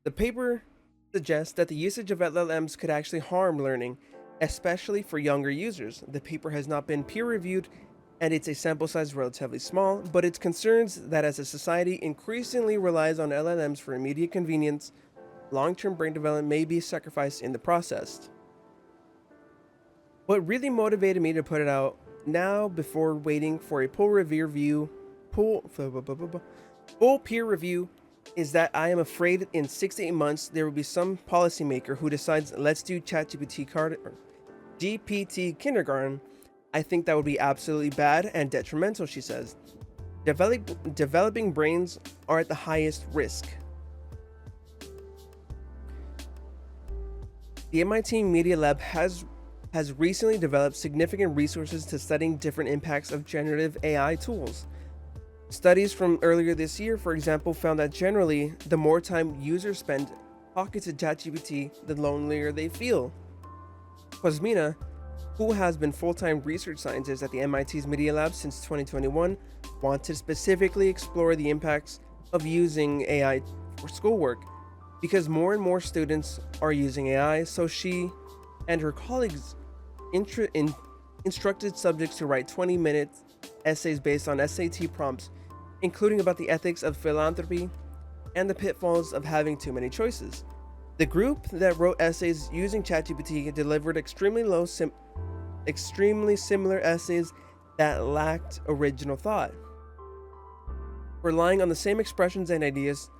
The paper suggests that the usage of LLMs could actually harm learning, especially for younger users. The paper has not been peer-reviewed, and it's a sample size relatively small, but it concerns that as a society increasingly relies on LLMs for immediate convenience, long-term brain development may be sacrificed in the process. What really motivated me to put it out now before waiting for a full peer review is that I am afraid in 6 to 8 months there will be some policymaker who decides let's do GPT kindergarten. I think that would be absolutely bad and detrimental, she says. Developing brains are at the highest risk. The MIT Media Lab has recently developed significant resources to studying different impacts of generative AI tools. Studies from earlier this year, for example, found that generally, the more time users spend talking to ChatGPT, the lonelier they feel. Cosmina, who has been full-time research scientist at the MIT's Media Lab since 2021, wanted to specifically explore the impacts of using AI for schoolwork. Because more and more students are using AI, so she and her colleagues instructed subjects to write 20-minute essays based on SAT prompts, including about the ethics of philanthropy and the pitfalls of having too many choices. The group that wrote essays using ChatGPT delivered extremely similar essays that lacked original thought. Relying on the same expressions and ideas,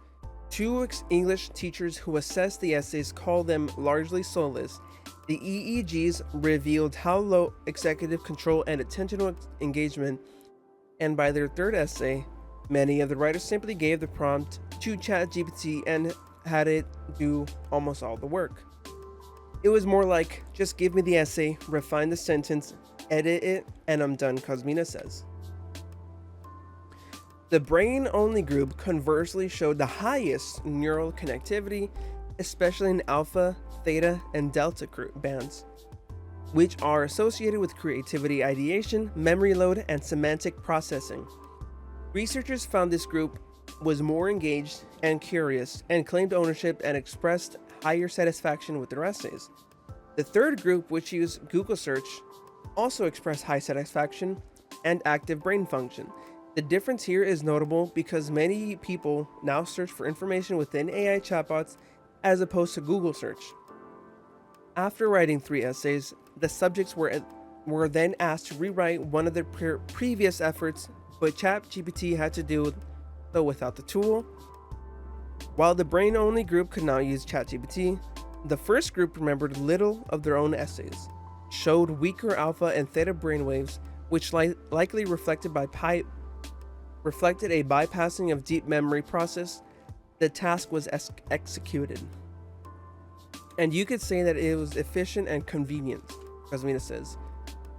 two English teachers who assessed the essays called them largely soulless. The EEGs revealed how low executive control and attentional engagement, and by their third essay, many of the writers simply gave the prompt to ChatGPT and had it do almost all the work. It was more like, just give me the essay, refine the sentence, edit it, and I'm done, Kosmina says. The brain-only group conversely showed the highest neural connectivity, especially in alpha, theta, and delta bands, which are associated with creativity, ideation, memory load, and semantic processing. Researchers found this group was more engaged and curious and claimed ownership and expressed higher satisfaction with their essays. The third group, which used Google search, also expressed high satisfaction and active brain function. The difference here is notable because many people now search for information within AI chatbots as opposed to Google search. After writing 3 essays, the subjects were then asked to rewrite one of their previous efforts, but ChatGPT had to do so without the tool. While the brain-only group could now use ChatGPT, the first group remembered little of their own essays, showed weaker alpha and theta brainwaves, which likely reflected a bypassing of deep memory process. The task was executed. And you could say that it was efficient and convenient, Kosmina says.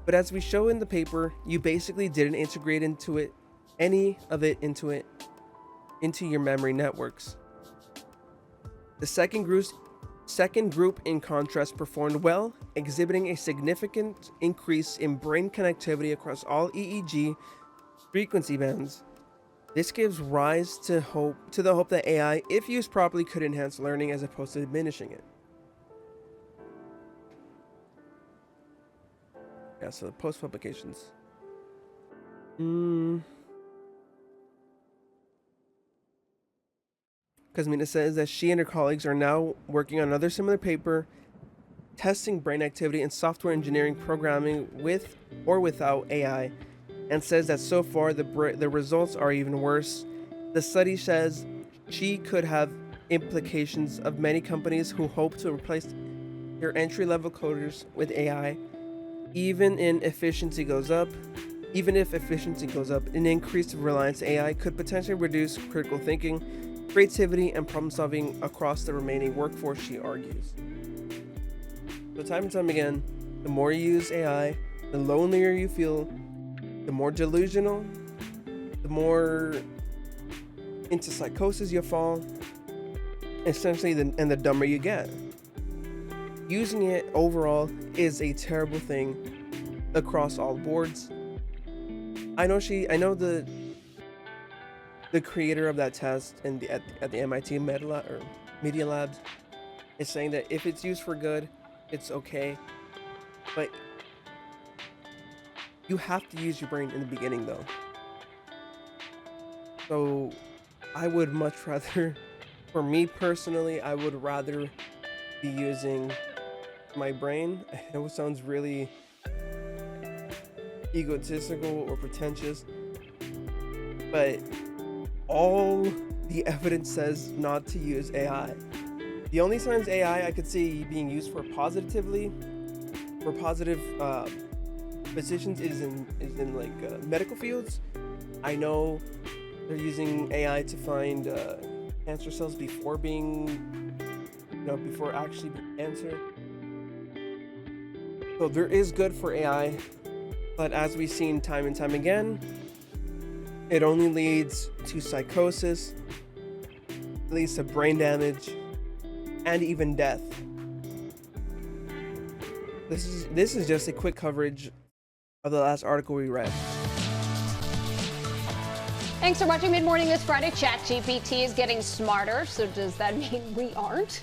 But as we show in the paper, you basically didn't integrate any of it into your memory networks. The second group, in contrast, performed well, exhibiting a significant increase in brain connectivity across all EEG frequency bands. This gives rise to the hope that AI, if used properly, could enhance learning as opposed to diminishing it. Yeah, so the post publications. Kosmina says that she and her colleagues are now working on another similar paper testing brain activity in software engineering programming with or without AI, and says that so far the results are even worse. The study says she could have implications of many companies who hope to replace their entry-level coders with AI. Even if efficiency goes up, an increased reliance on AI could potentially reduce critical thinking, creativity, and problem solving across the remaining workforce, she argues. So time and time again, the more you use AI, the lonelier you feel, the more delusional, the more into psychosis you fall, essentially, and the dumber you get. Using it overall is a terrible thing across all boards. I know the creator of that test at the MIT Media Labs is saying that if it's used for good, it's okay, but you have to use your brain in the beginning though. So I would much rather, for me personally, I would rather be using my brain. I know it sounds really egotistical or pretentious, but all the evidence says not to use AI. The only times AI I could see being used for positive positions is in like medical fields. I know they're using AI to find cancer cells before actually being cancer. So there is good for AI, but as we've seen time and time again, it only leads to psychosis, it leads to brain damage, and even death. This is just a quick coverage of the last article we read. Thanks for watching Mid Morning this Friday. ChatGPT is getting smarter, so does that mean we aren't?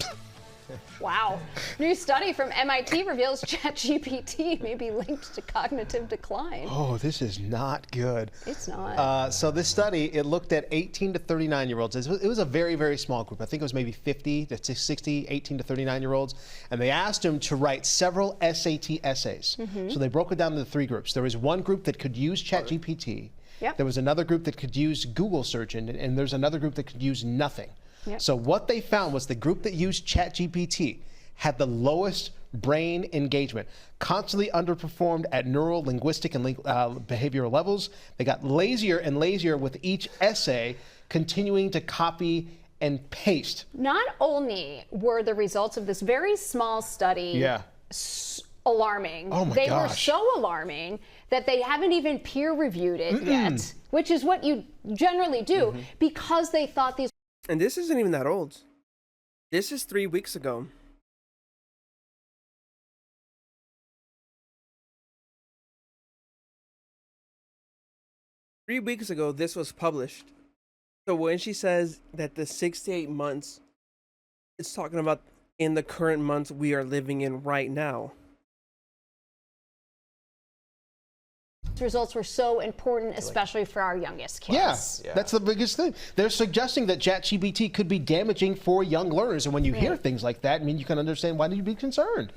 Wow. New study from MIT reveals ChatGPT may be linked to cognitive decline. Oh, this is not good. It's not. So this study, it looked at 18 to 39-year-olds. It was a very, very small group. I think it was maybe 50 to 60, 18 to 39-year-olds. And they asked them to write several SAT essays. So they broke it down into 3 groups. There was one group that could use ChatGPT. Yep. There was another group that could use Google search, and there's another group that could use nothing. Yep. So what they found was the group that used ChatGPT had the lowest brain engagement, constantly underperformed at neural, linguistic, and behavioral levels. They got lazier and lazier with each essay, continuing to copy and paste. Not only were the results of this very small study alarming, Oh my they were gosh. so alarming that they haven't even peer reviewed it yet, which is what you generally do, because they thought these. And this isn't even that old. This is 3 weeks ago. Three weeks ago, this was published. So when she says that the 6 to 8 months, it's talking about in the current months we are living in right now. Results were so important, especially for our youngest kids. Yes, that's the biggest thing. They're suggesting that ChatGPT could be damaging for young learners, and when you hear things like that, I mean, you can understand why you'd be concerned.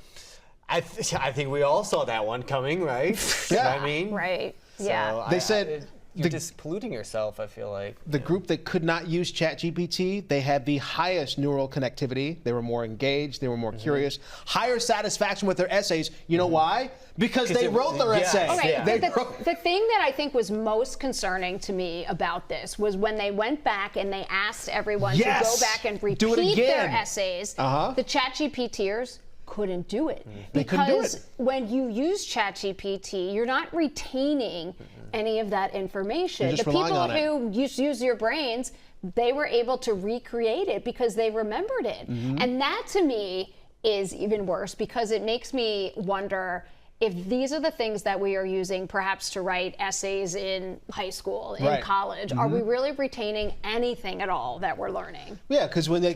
I think we all saw that one coming, right? Yeah. I mean, right. So Yeah. They said you're just polluting yourself, I feel like. The group that could not use ChatGPT, they had the highest neural connectivity. They were more engaged. They were more curious. Higher satisfaction with their essays. You know why? Because they wrote their essay. Okay, They the wrote- thing that I think was most concerning to me about this was when they went back and they asked everyone to go back and Do it repeat their again. essays. The ChatGPTers couldn't do it. They couldn't do Because it. when you use ChatGPT, you're not retaining any of that information. You're just The relying people on it. who use your brains, they were able to recreate it because they remembered it. And that to me is even worse, because it makes me wonder if these are the things that we are using perhaps to write essays in high school, in college. Are we really retaining anything at all that we're learning? Yeah, because when they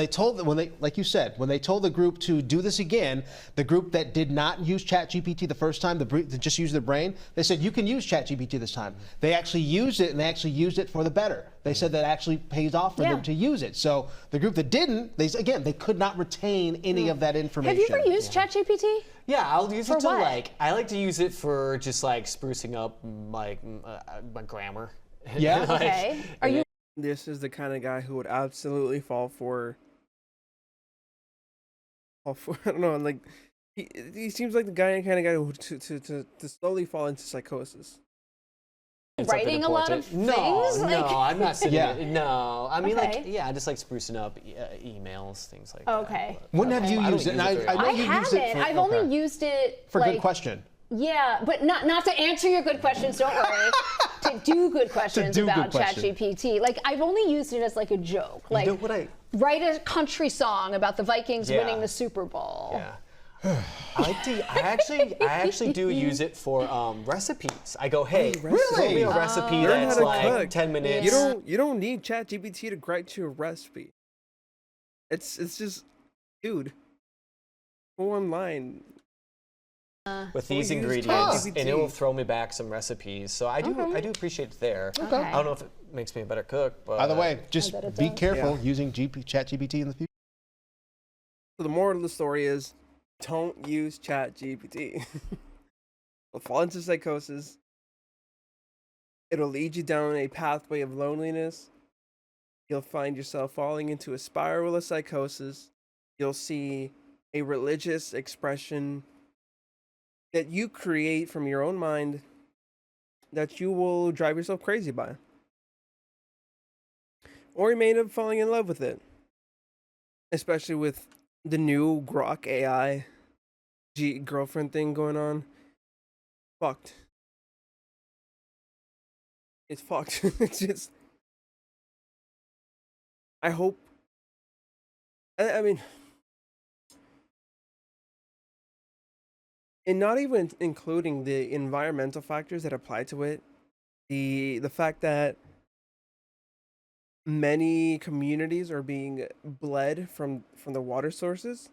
told them, when they, like you said, when they told the group to do this again, the group that did not use ChatGPT the first time, that just used their brain, they said you can use ChatGPT this time. They actually used it, and they actually used it for the better. They said that actually pays off for them to use it. So the group that didn't, they could not retain any of that information. Have you ever used ChatGPT? Yeah, I'll use For it to what? I like to use it for just like sprucing up like my grammar. Yeah. Like, Okay. Are you? This is the kind of guy who would absolutely fall for I don't know, like he seems like the kind of guy who to slowly fall into psychosis. Writing a lot of things? No, I'm not sitting. No, I mean Okay. just like sprucing up emails, things like Okay. that. When have you I don't used it? use And very I know I you used haven't. it for, I've only used it for like, good question. Yeah, but not to answer your good questions. Don't worry. To do good questions do about good question. ChatGPT. Like I've only used it as like a joke. Like know what write a country song about the Vikings Yeah. winning the Super Bowl. Yeah. I actually do use it for recipes. I go, hey, show me a recipe Learn that's how to like cook. 10 minutes. You don't need ChatGPT to write you a recipe. It's just, dude, go online. With these use ingredients, ChatGPT. and it will throw me back some recipes. So I do appreciate it there. Okay. I don't know if it makes me a better cook, but By the way, just bet it be does. careful using ChatGPT in the future. So the moral of the story is, don't use ChatGPT. You'll fall into psychosis. It'll lead you down a pathway of loneliness. You'll find yourself falling into a spiral of psychosis. You'll see a religious expression that you create from your own mind that you will drive yourself crazy by. Or you may end up falling in love with it. Especially with the new Grok AI girlfriend thing going on. Fucked. It's fucked. It's just. I hope. I mean. And not even including the environmental factors that apply to it. The fact that many communities are being bled from the water sources.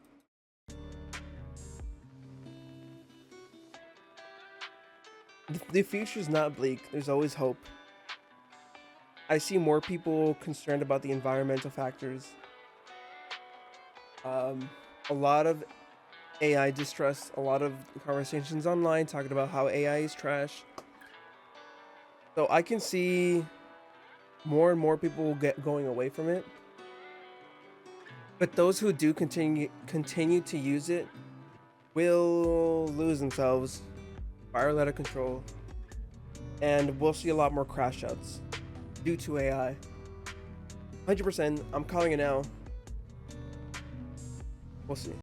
The future's not bleak. There's always hope. I see more people concerned about the environmental factors. A lot of AI distrust, a lot of conversations online talking about how AI is trash. So I can see more and more people going away from it. But those who do continue to use it will lose themselves, spiral out of control, and we'll see a lot more crash outs due to AI. 100%, I'm calling it now. We'll see.